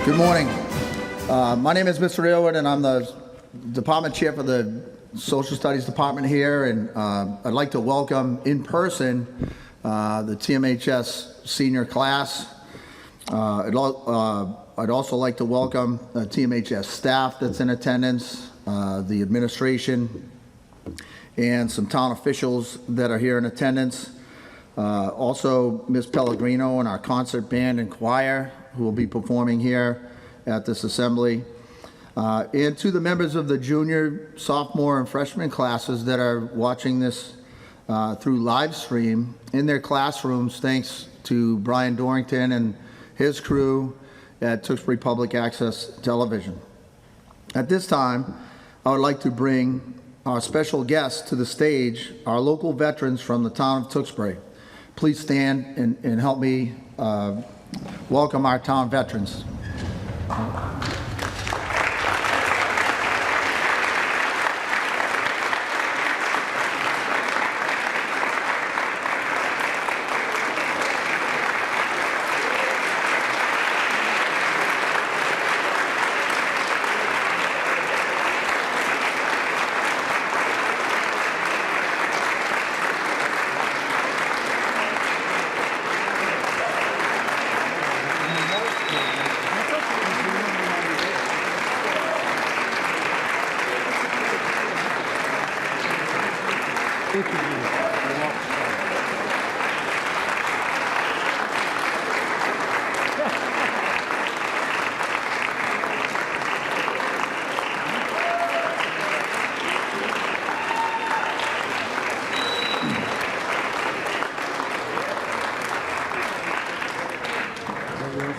Good morning. My name is Mr. Aylward, and I'm the department chair for the Social Studies Department here, and I'd like to welcome in person the TMHS senior class. I'd also like to welcome TMHS staff that's in attendance, the administration, and some town officials that are here in attendance. Also, Ms. Pellegrino and our concert band and choir who will be performing here at this assembly. And to the members of the junior, sophomore, and freshman classes that are watching this through live stream in their classrooms, thanks to Brian Dorrington and his crew at Tewksbury Public Access Television. At this time, I would like to bring our special guest to the stage, our local veterans from the town of Tewksbury. Please stand and help me welcome our town veterans.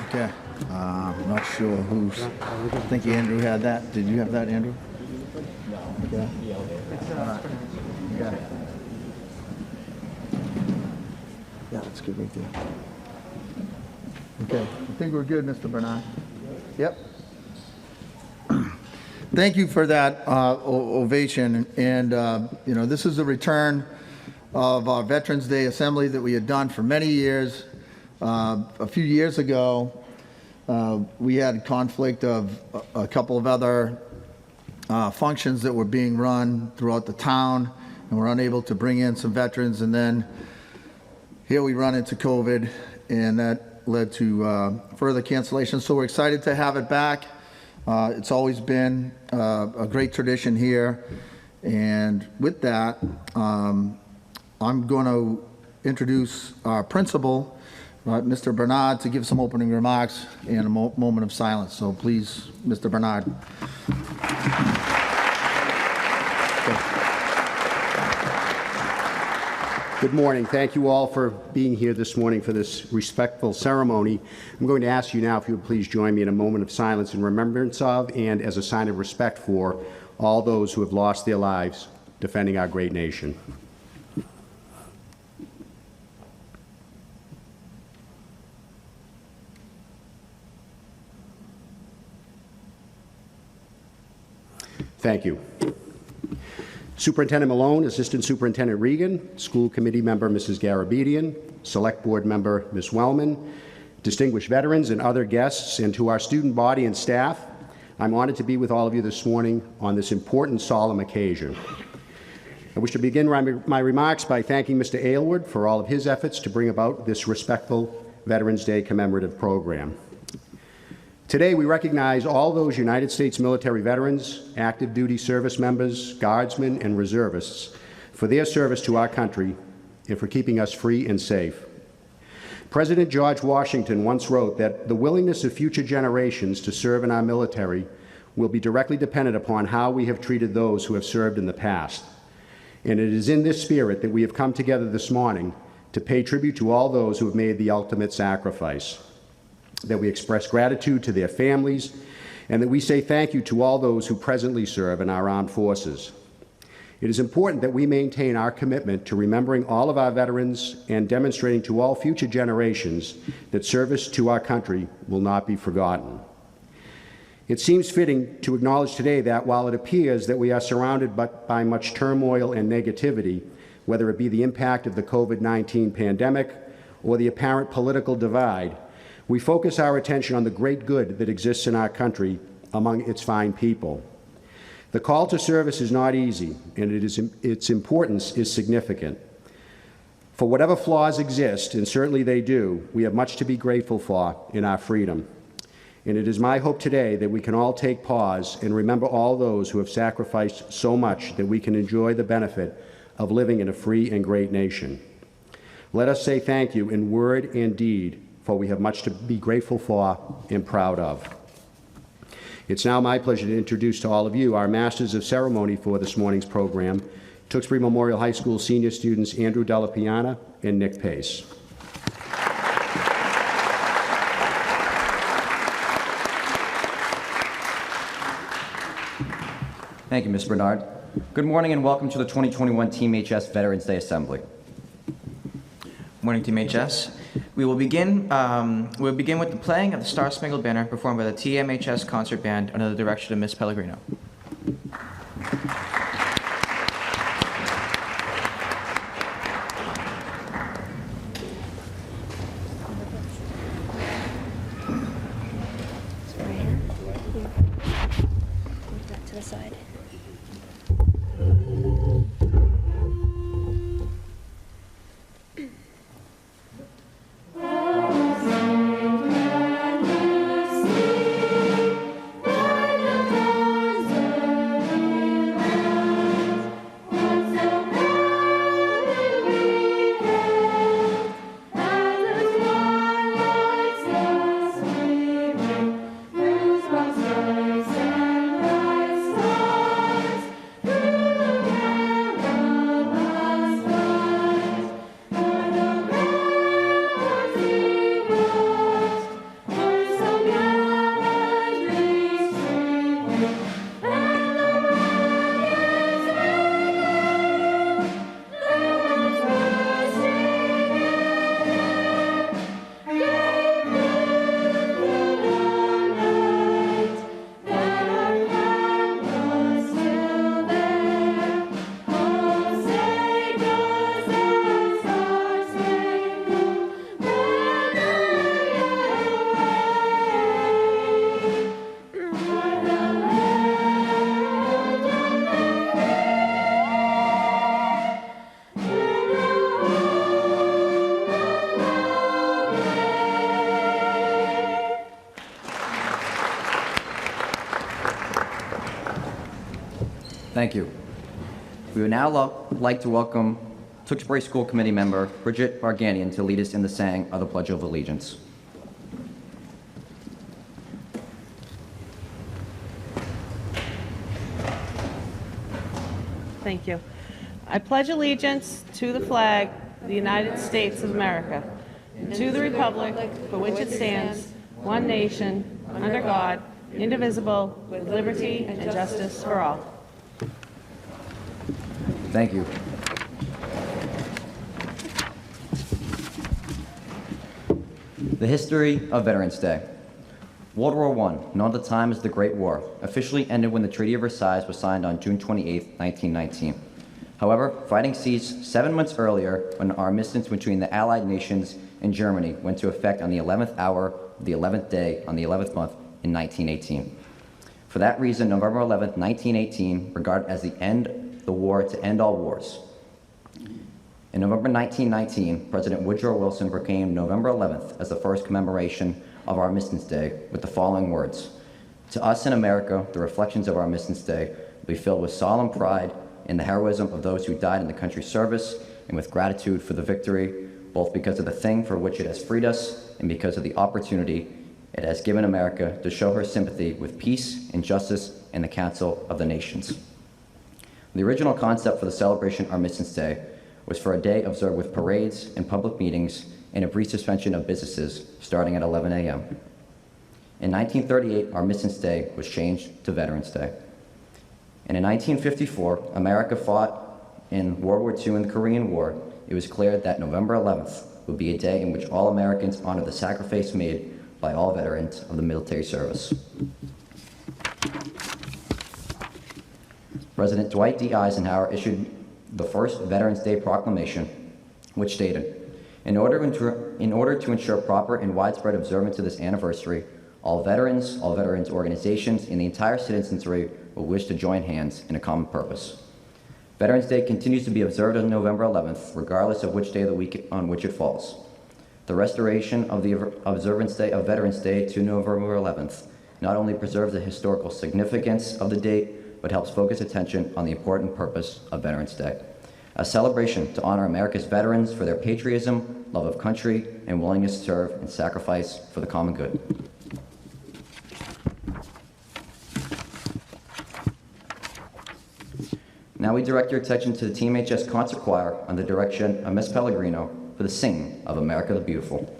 Okay, I'm not sure who's, I think Andrew had that. Did you have that, Andrew? No. Okay. All right. You got it. Yeah, that's good right there. Okay, I think we're good, Mr. Bernard. Yep. Thank you for that ovation. And, you know, this is a return of our Veterans Day Assembly that we had done for many years. A few years ago, we had conflict of a couple of other functions that were being run throughout the town, and we're unable to bring in some veterans. And then here we run into COVID, and that led to further cancellations. So we're excited to have it back. It's always been a great tradition here. And with that, I'm going to introduce our principal, Mr. Bernard, to give some opening remarks and a moment of silence. So please, Mr. Bernard. Good morning. Thank you all for being here this morning for this respectful ceremony. I'm going to ask you now if you would please join me in a moment of silence in remembrance of and as a sign of respect for all those who have lost their lives defending our great nation. Thank you. Superintendent Malone, Assistant Superintendent Regan, School Committee Member Mrs. Garabedian, Select Board Member Ms. Wellman, distinguished veterans and other guests, and to our student body and staff, I'm honored to be with all of you this morning on this important solemn occasion. I wish to begin my remarks by thanking Mr. Aylward for all of his efforts to bring about this respectful Veterans Day commemorative program. Today, we recognize all those United States military veterans, active duty service members, guardsmen, and reservists for their service to our country and for keeping us free and safe. President George Washington once wrote that the willingness of future generations to serve in our military will be directly dependent upon how we have treated those who have served in the past. And it is in this spirit that we have come together this morning to pay tribute to all those who have made the ultimate sacrifice, that we express gratitude to their families, and that we say thank you to all those who presently serve in our armed forces. It is important that we maintain our commitment to remembering all of our veterans and demonstrating to all future generations that service to our country will not be forgotten. It seems fitting to acknowledge today that while it appears that we are surrounded by much turmoil and negativity, whether it be the impact of the COVID-19 pandemic or the apparent political divide, We focus our attention on the great good that exists in our country among its fine people. The call to service is not easy, and its importance is significant. For whatever flaws exist, and certainly they do, we have much to be grateful for in our freedom. And it is my hope today that we can all take pause and remember all those who have sacrificed so much that we can enjoy the benefit of living in a free and great nation. Let us say thank you in word and deed, for we have much to be grateful for and proud of. It's now my pleasure to introduce to all of you our Masters of Ceremony for this morning's program, Tewksbury Memorial High School senior students Andrew Delapiana and Nick Pace. Thank you, Ms. Bernard. Good morning and welcome to the 2021 TMHS Veterans Day Assembly. Morning, TMHS. We'll begin with the playing of the Star-Spangled Banner performed by the TMHS Concert Band under the direction of Ms. Pellegrino. To the side. Thank you. We would now like to welcome Tewksbury School Committee member Bridget Barganian to lead us in the saying of the Pledge of Allegiance. Thank you. I pledge allegiance to the flag of the United States of America, and to the republic for which it stands, one nation, under God, indivisible, with liberty and justice for all. Thank you. The history of Veterans Day. World War I, known at the time as the Great War, officially ended when the Treaty of Versailles was signed on June 28, 1919. However, fighting ceased 7 months earlier when an armistice between the Allied nations and Germany went into effect on the 11th hour of the 11th day on the 11th month in 1918. For that reason, November 11, 1918, regarded as the end of the war to end all wars. In November 1919, President Woodrow Wilson proclaimed November 11th as the first commemoration of Armistice Day with the following words: "To us in America, the reflections of Armistice Day will be filled with solemn pride in the heroism of those who died in the country's service and with gratitude for the victory, both because of the thing for which it has freed us and because of the opportunity it has given America to show her sympathy with peace and justice in the Council of the Nations." The original concept for the celebration Armistice Day was for a day observed with parades and public meetings and a brief suspension of businesses starting at 11 a.m. In 1938, Armistice Day was changed to Veterans Day. And in 1954, America fought in World War II and the Korean War. It was clear that November 11th would be a day in which all Americans honor the sacrifice made by all veterans of the military service. President Dwight D. Eisenhower issued the first Veterans Day Proclamation, which stated, In order to ensure proper and widespread observance of this anniversary, all veterans organizations, and the entire citizenry will wish to join hands in a common purpose. Veterans Day continues to be observed on November 11th, regardless of which day of the week on which it falls. The restoration of the observance day of Veterans Day to November 11th not only preserves the historical significance of the date, but helps focus attention on the important purpose of Veterans Day, a celebration to honor America's veterans for their patriotism, love of country, and willingness to serve and sacrifice for the common good. Now we direct your attention to the TMHS Concert Choir under the direction of Miss Pellegrino for the singing of America the Beautiful.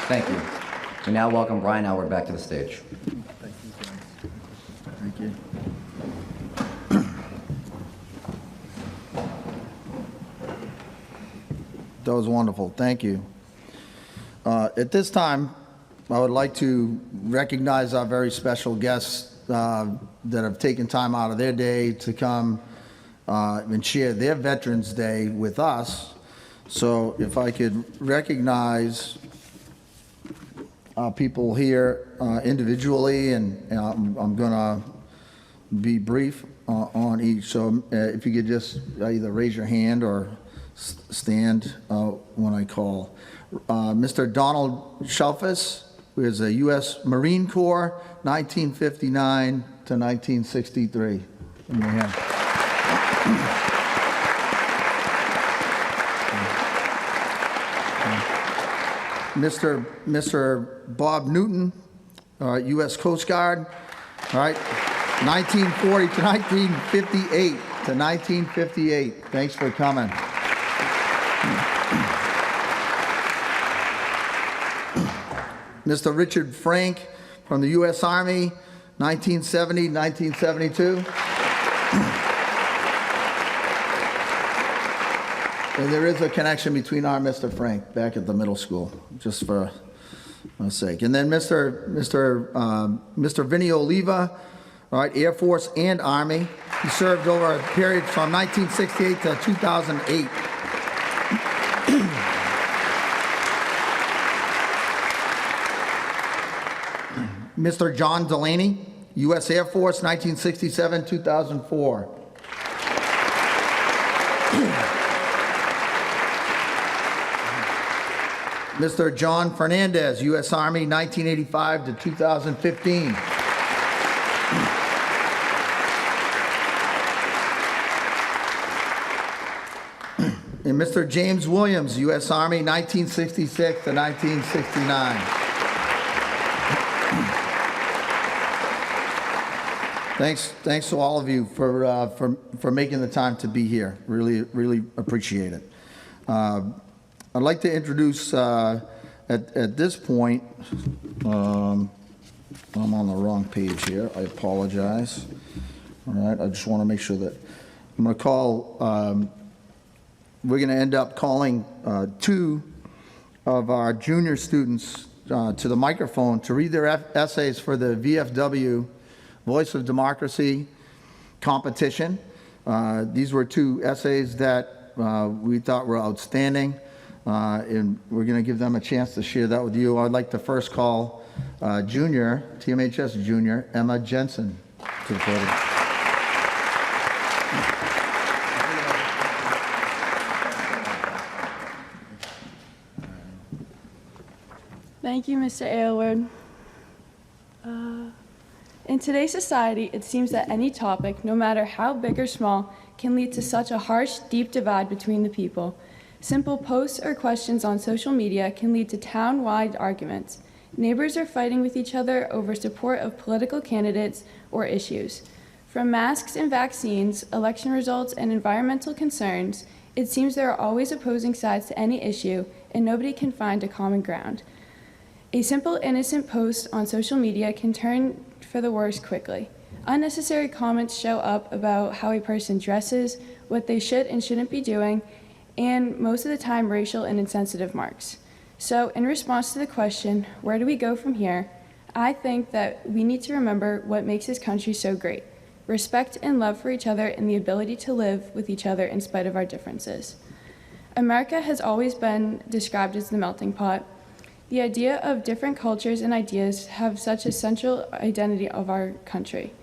Thank you. We now welcome Brian Elwood back to the stage. Thank you. That was wonderful. Thank you. At this time, I would like to recognize our very special guests that have taken time out of their day to come and share their Veterans Day with us. So if I could recognize people here individually, and I'm going to be brief on each. So if you could just either raise your hand or stand when I call. Mr. Donald Shelfus, who is a U.S. Marine Corps, 1959 to 1963. In your hand. Mr. Bob Newton, U.S. Coast Guard, all right, 1940 to 1958 to 1958. Thanks for coming. Mr. Richard Frank from the U.S. Army, 1970, 1972. And there is a connection between our Mr. Frank back at the middle school, just for my sake. And then Mr. Vinny Oliva, all right, Air Force and Army. He served over a period from 1968 to 2008. Mr. John Delaney, U.S. Air Force, 1967-2004. Mr. John Fernandez, U.S. Army, 1985 to 2015. And Mr. James Williams, U.S. Army, 1966 to 1969. Thanks to all of you for making the time to be here. Really appreciate it. I'd like to introduce at this point. I'm on the wrong page here. I apologize. All right, I just want to make sure that I'm going to call. We're going to end up calling two of our junior students to the microphone to read their essays for the VFW Voice of Democracy competition. These were two essays that we thought were outstanding, and we're going to give them a chance to share that with you. I'd like to first call junior, TMHS junior, Emma Jensen to the podium. Thank you, Mr. Aylward. In today's society, it seems that any topic, no matter how big or small, can lead to such a harsh, deep divide between the people. Simple posts or questions on social media can lead to town-wide arguments. Neighbors are fighting with each other over support of political candidates or issues. From masks and vaccines, election results, and environmental concerns, it seems there are always opposing sides to any issue, and nobody can find a common ground. A simple, innocent post on social media can turn for the worse quickly. Unnecessary comments show up about how a person dresses, what they should and shouldn't be doing, and most of the time racial and insensitive marks. So in response to the question, where do we go from here? I think that we need to remember what makes this country so great: respect and love for each other and the ability to live with each other in spite of our differences. America has always been described as the melting pot. The idea of different cultures and ideas have such a central identity of our country.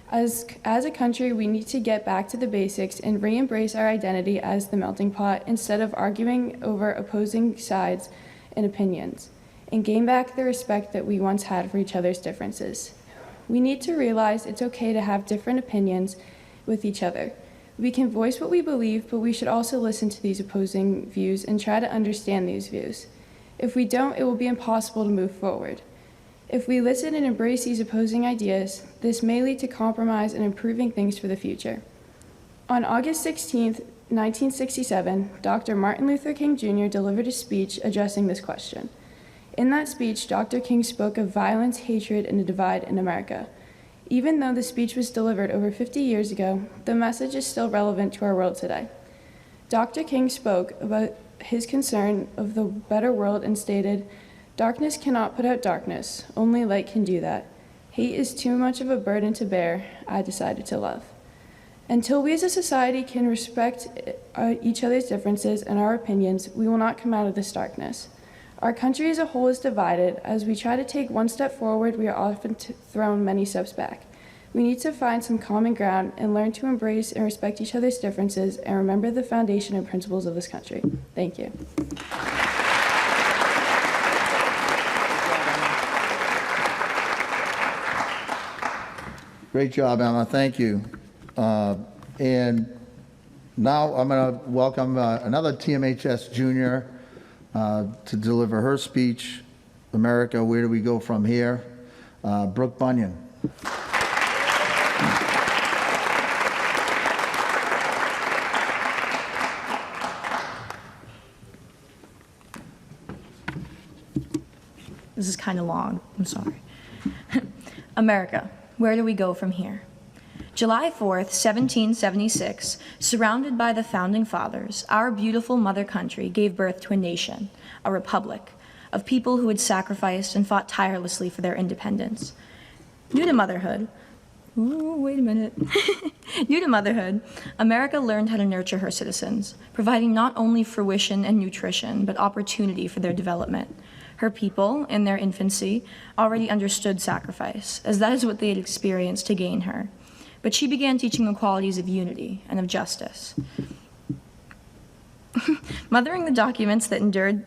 As a country, we need to get back to the basics and re-embrace our identity as the melting pot instead of arguing over opposing sides and opinions, and gain back the respect that we once had for each other's differences. We need to realize it's okay to have different opinions with each other. We can voice what we believe, but we should also listen to these opposing views and try to understand these views. If we don't, it will be impossible to move forward. If we listen and embrace these opposing ideas, this may lead to compromise and improving things for the future. On August 16, 1967, Dr. Martin Luther King Jr. delivered a speech addressing this question. In that speech, Dr. King spoke of violence, hatred, and a divide in America. Even though the speech was delivered over 50 years ago, the message is still relevant to our world today. Dr. King spoke about his concern of the better world and stated, "Darkness cannot put out darkness, only light can do that. Hate is too much of a burden to bear, I decided to love." Until we as a society can respect each other's differences and our opinions, we will not come out of this darkness. Our country as a whole is divided. As we try to take one step forward, we are often thrown many steps back. We need to find some common ground and learn to embrace and respect each other's differences and remember the foundation and principles of this country. Thank you. Great job, Emma. Thank you. And now I'm going to welcome another TMHS junior to deliver her speech, America, Where Do We Go From Here? Brooke Bunyan. This is kind of long. I'm sorry. America, where do we go from here? July 4th, 1776, surrounded by the founding fathers, our beautiful mother country gave birth to a nation, a republic, of people who had sacrificed and fought tirelessly for their independence. New to motherhood, New to motherhood, America learned how to nurture her citizens, providing not only fruition and nutrition, but opportunity for their development. Her people, in their infancy, already understood sacrifice, as that is what they had experienced to gain her. But she began teaching the qualities of unity and of justice. Mothering the documents that endured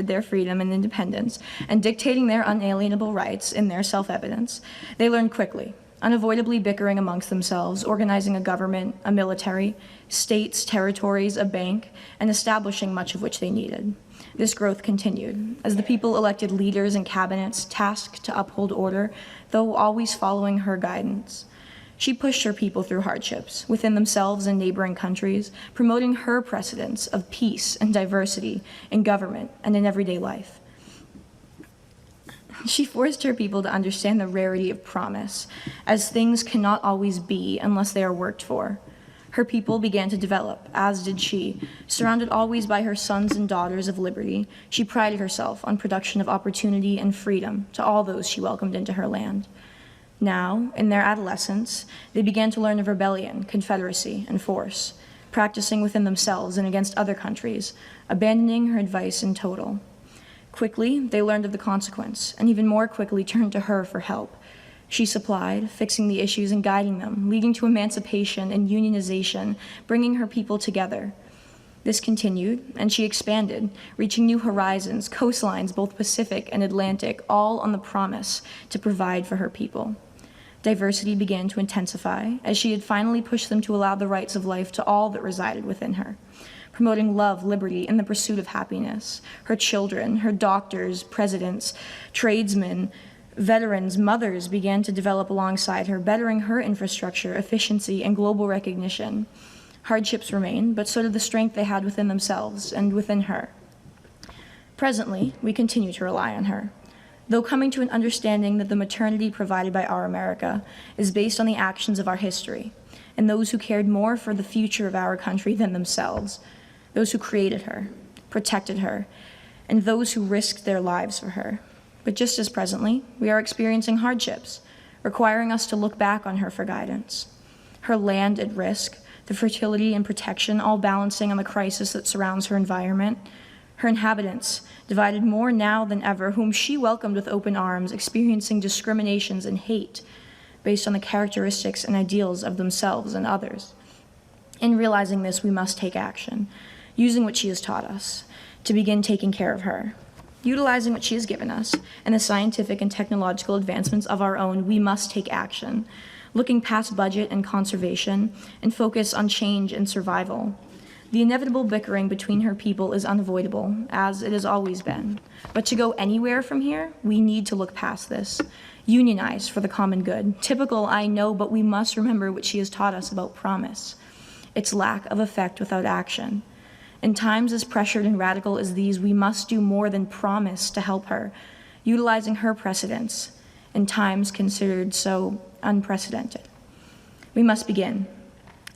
their freedom and independence, and dictating their unalienable rights in their self-evidence, they learned quickly, unavoidably bickering amongst themselves, organizing a government, a military, states, territories, a bank, and establishing much of which they needed. This growth continued, as the people elected leaders and cabinets tasked to uphold order, though always following her guidance. She pushed her people through hardships within themselves and neighboring countries, promoting her precedents of peace and diversity in government and in everyday life. She forced her people to understand the rarity of promise, as things cannot always be unless they are worked for. Her people began to develop, as did she. Surrounded always by her sons and daughters of liberty, she prided herself on production of opportunity and freedom to all those she welcomed into her land. Now, in their adolescence, they began to learn of rebellion, confederacy, and force, practicing within themselves and against other countries, abandoning her advice in total. Quickly, they learned of the consequence, and even more quickly turned to her for help. She supplied, fixing the issues and guiding them, leading to emancipation and unionization, bringing her people together. This continued, and she expanded, reaching new horizons, coastlines, both Pacific and Atlantic, all on the promise to provide for her people. Diversity began to intensify, as she had finally pushed them to allow the rights of life to all that resided within her, promoting love, liberty, and the pursuit of happiness. Her children, her doctors, presidents, tradesmen, veterans, mothers began to develop alongside her, bettering her infrastructure, efficiency, and global recognition. Hardships remained, but so did the strength they had within themselves and within her. Presently, we continue to rely on her, though coming to an understanding that the maternity provided by our America is based on the actions of our history and those who cared more for the future of our country than themselves, those who created her, protected her, and those who risked their lives for her. But just as presently, we are experiencing hardships, requiring us to look back on her for guidance. Her land at risk, the fertility and protection, all balancing on the crisis that surrounds her environment. Her inhabitants, divided more now than ever, whom she welcomed with open arms, experiencing discriminations and hate based on the characteristics and ideals of themselves and others. In realizing this, we must take action, using what she has taught us to begin taking care of her. Utilizing what she has given us and the scientific and technological advancements of our own, we must take action, looking past budget and conservation and focus on change and survival. The inevitable bickering between her people is unavoidable, as it has always been. But to go anywhere from here, we need to look past this. Unionize for the common good. Typical, I know, but we must remember what she has taught us about promise. Its lack of effect without action. In times as pressured and radical as these, we must do more than promise to help her, utilizing her precedents in times considered so unprecedented. We must begin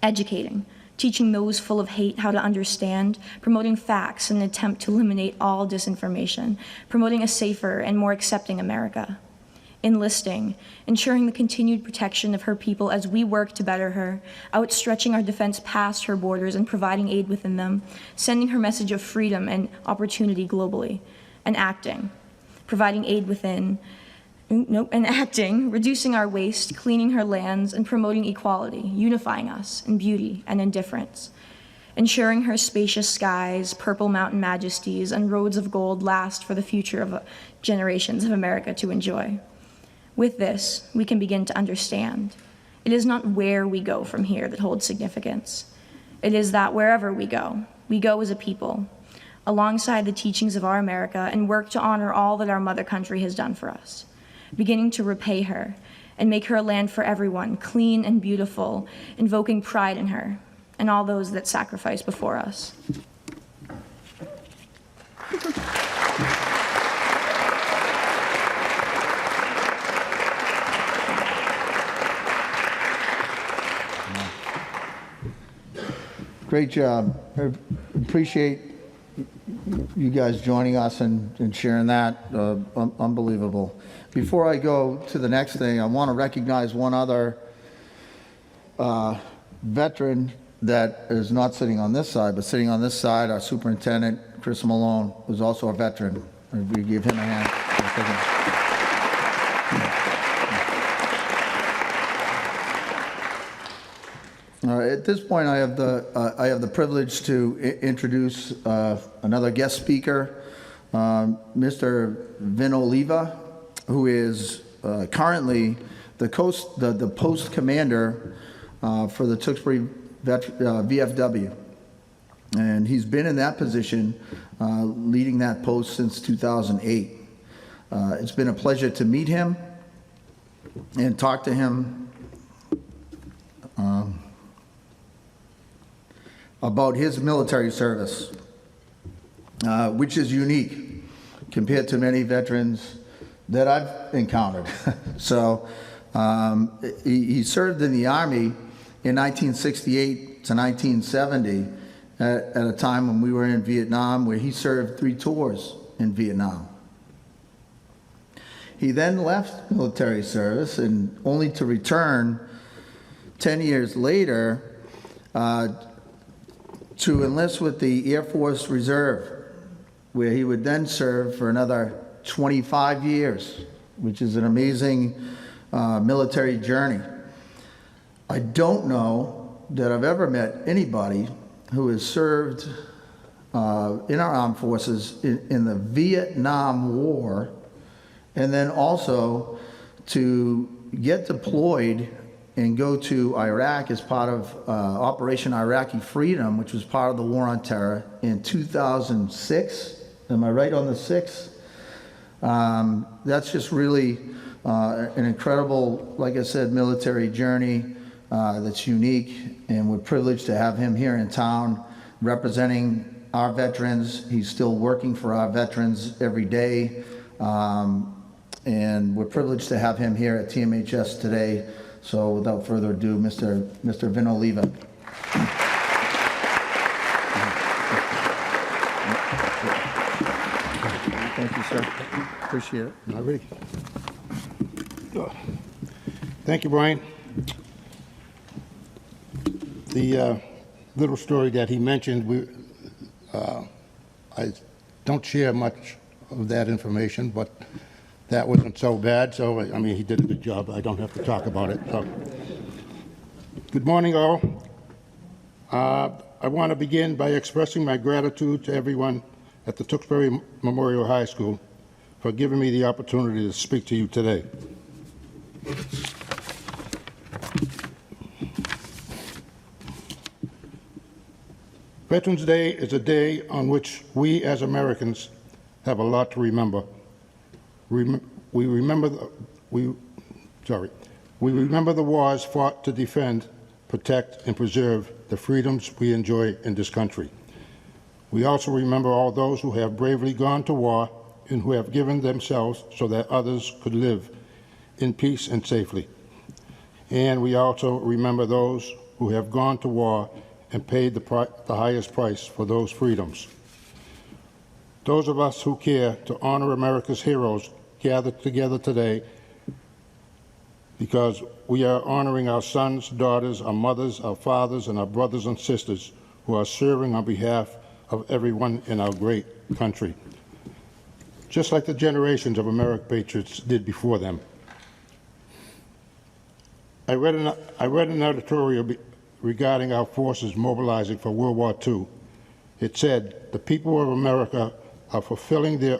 educating, teaching those full of hate how to understand, promoting facts in an attempt to eliminate all disinformation, promoting a safer and more accepting America. Enlisting, ensuring the continued protection of her people as we work to better her, outstretching our defense past her borders and providing aid within them, sending her message of freedom and opportunity globally, and acting, providing aid within, and acting, reducing our waste, cleaning her lands, and promoting equality, unifying us in beauty and in difference, ensuring her spacious skies, purple mountain majesties, and roads of gold last for the future of generations of America to enjoy. With this, we can begin to understand. It is not where we go from here that holds significance. It is that wherever we go as a people, alongside the teachings of our America, and work to honor all that our mother country has done for us, beginning to repay her and make her a land for everyone, clean and beautiful, invoking pride in her and all those that sacrifice before us. Great job. I appreciate you guys joining us and sharing that. Unbelievable. Before I go to the next thing, I want to recognize one other veteran that is not sitting on this side, but sitting on this side, our superintendent, Chris Malone, who's also a veteran. If we give him a hand. At this point, I have the privilege to introduce another guest speaker, Mr. Vin Oliva, who is currently the post commander for the Tewksbury VFW. And he's been in that position, leading that post since 2008. It's been a pleasure to meet him and talk to him about his military service, which is unique compared to many veterans that I've encountered. So he served in the Army in 1968 to 1970 at a time when we were in Vietnam, where he served 3 tours in Vietnam. He then left military service, and only to return 10 years later to enlist with the Air Force Reserve, where he would then serve for another 25 years, which is an amazing military journey. I don't know that I've ever met anybody who has served in our armed forces in the Vietnam War, and then also to get deployed and go to Iraq as part of Operation Iraqi Freedom, which was part of the War on Terror in 2006. Am I right on the 6th? That's just really an incredible, like I said, military journey that's unique, and we're privileged to have him here in town representing our veterans. He's still working for our veterans every day, and we're privileged to have him here at TMHS today. So without further ado, Mr. Vin Oliva. Thank you, sir. Appreciate it. All right. Thank you, Brian. The little story that he mentioned, I don't share much of that information, but that wasn't so bad. So, I mean, he did a good job. I don't have to talk about it. So, good morning, all. I want to begin by expressing my gratitude to everyone at the Tewksbury Memorial High School for giving me the opportunity to speak to you today. Veterans Day is a day on which we as Americans have a lot to remember. We remember the wars fought to defend, protect, and preserve the freedoms we enjoy in this country. We also remember all those who have bravely gone to war and who have given themselves so that others could live in peace and safely. And we also remember those who have gone to war and paid the highest price for those freedoms. Those of us who care to honor America's heroes gather together today because we are honoring our sons, daughters, our mothers, our fathers, and our brothers and sisters who are serving on behalf of everyone in our great country, just like the generations of American patriots did before them. I read an editorial regarding our forces mobilizing for World War II. It said, "The people of America are fulfilling their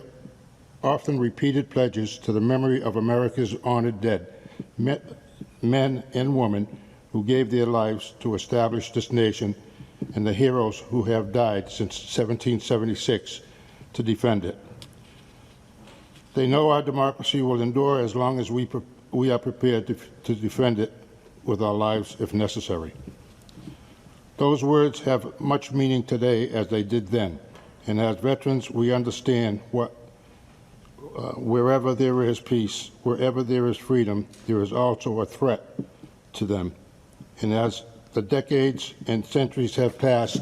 often repeated pledges to the memory of America's honored dead, men and women who gave their lives to establish this nation, and the heroes who have died since 1776 to defend it. They know our democracy will endure as long as we are prepared to defend it with our lives if necessary." Those words have much meaning today as they did then, and as veterans we understand wherever there is peace, wherever there is freedom, there is also a threat to them. And as the decades and centuries have passed,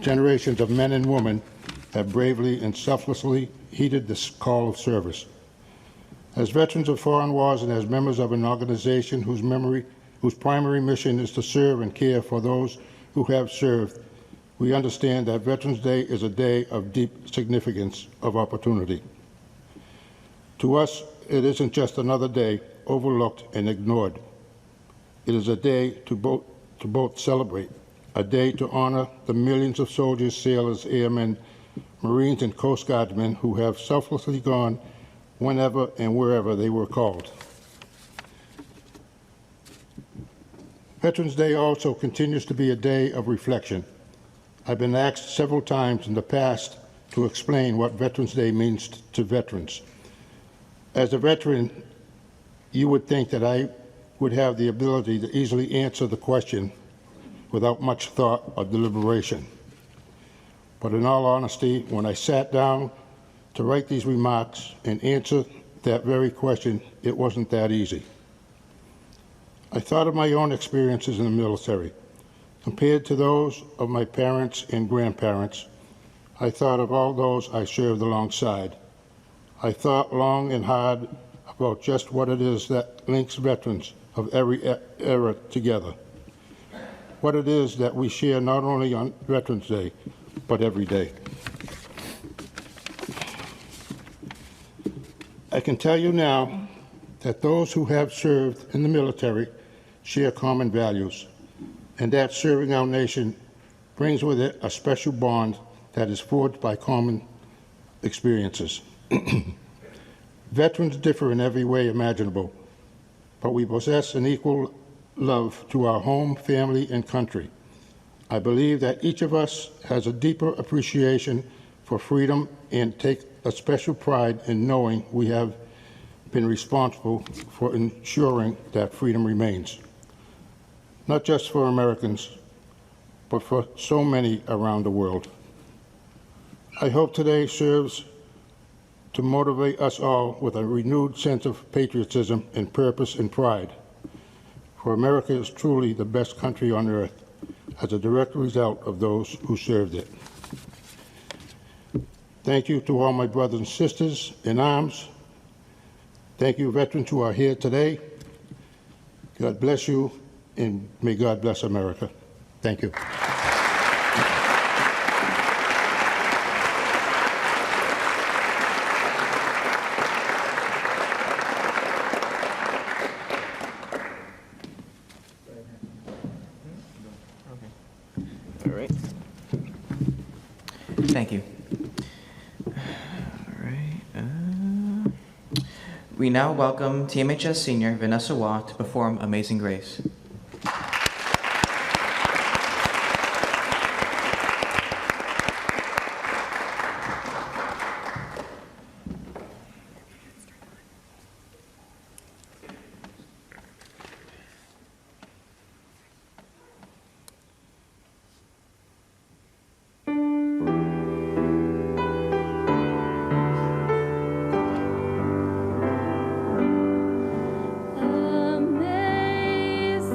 generations of men and women have bravely and selflessly heeded this call of service. As veterans of foreign wars and as members of an organization whose primary mission is to serve and care for those who have served, we understand that Veterans Day is a day of deep significance of opportunity. To us, it isn't just another day overlooked and ignored. It is a day to both celebrate, a day to honor the millions of soldiers, sailors, airmen, Marines, and Coast Guardsmen who have selflessly gone whenever and wherever they were called. Veterans Day also continues to be a day of reflection. I've been asked several times in the past to explain what Veterans Day means to veterans. As a veteran, you would think that I would have the ability to easily answer the question without much thought or deliberation. But in all honesty, when I sat down to write these remarks and answer that very question, it wasn't that easy. I thought of my own experiences in the military. Compared to those of my parents and grandparents, I thought of all those I served alongside. I thought long and hard about just what it is that links veterans of every era together. What it is that we share not only on Veterans Day, but every day. I can tell you now that those who have served in the military share common values, and that serving our nation brings with it a special bond that is forged by common experiences. Veterans differ in every way imaginable, but we possess an equal love to our home, family, and country. I believe that each of us has a deeper appreciation for freedom and take a special pride in knowing we have been responsible for ensuring that freedom remains, not just for Americans, but for so many around the world. I hope today serves to motivate us all with a renewed sense of patriotism and purpose and pride. For America is truly the best country on earth as a direct result of those who served it. Thank you to all my brothers and sisters in arms. Thank you, veterans who are here today. God bless you, and may God bless America. Thank you. All right. Thank you. All right. We now welcome TMHS Senior Vanessa Waugh to perform Amazing Grace. Amazing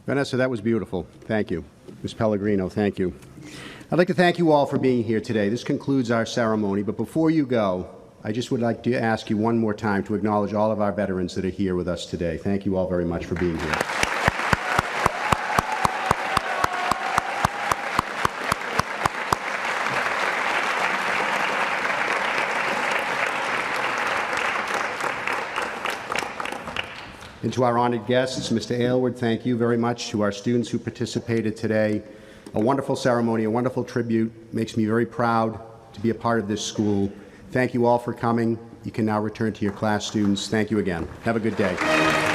Vanessa, that was beautiful. Thank you. Ms. Pellegrino, thank you. I'd like to thank you all for being here today. This concludes our ceremony, but before you go, I just would like to ask you one more time to acknowledge all of our veterans that are here with us today. Thank you all very much for being here. And to our honored guests, Mr. Aylward, thank you very much. To our students who participated today, a wonderful ceremony, a wonderful tribute. Makes me very proud to be a part of this school. Thank you all for coming. You can now return to your class, students. Thank you again. Have a good day.